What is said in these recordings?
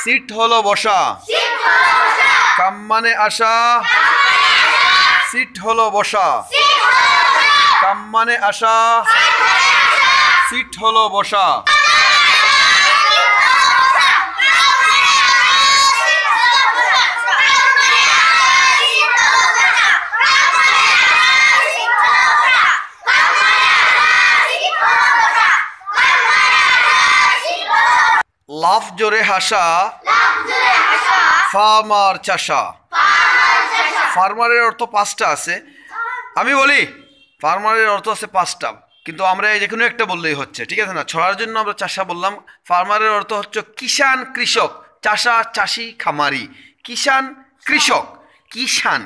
Seat হলো বসা, কাম মানে আসা, সিট হলো বসা, কাম মানে আসা, সিট হলো বসা। লাফ জোরে হাসা, ফার্মার চাষা। ফার্মারের অর্থ পাঁচটা আছে, আমি বলি ফার্মারের অর্থ আছে পাঁচটা, কিন্তু আমরা যে কোনো একটা বললেই হচ্ছে, ঠিক আছে না? ছড়ার জন্য আমরা চাষা বললাম। ফার্মারের অর্থ হচ্ছে কিষান কৃষক, চাষা চাষি খামারি। কিষান কৃষক, কিষান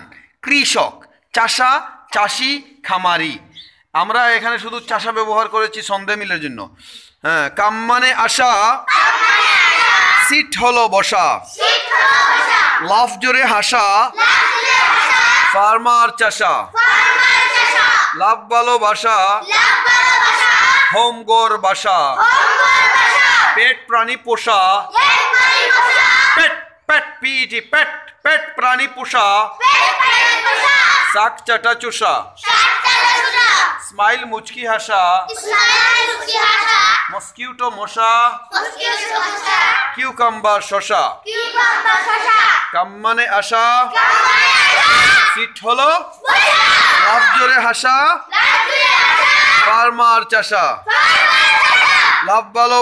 কৃষক, চাষা চাষি খামারি। আমরা এখানে শুধু চাষা ব্যবহার করেছি সন্ধে মিলের জন্য। হ্যাঁ, কাম মানে আসা, সিট হলো বসা, লাফ জোরে হাসা, ফার্মার চাষা, লাভ ভালোবাসা, হোম ঘর বাসা, পেট প্রাণী পোষা, পেট পেট পিটি পেট পেট প্রাণী পোষা, শাক চাটা চুষা, স্মাইল মুচকি হাসা, মস্কিউটো মশা, কিউকাম্বার শশা। কাম মানে আসা, সিট হলো, লাফ জোরে হাসা, ফার্মার চাষা, লাভ ভালো।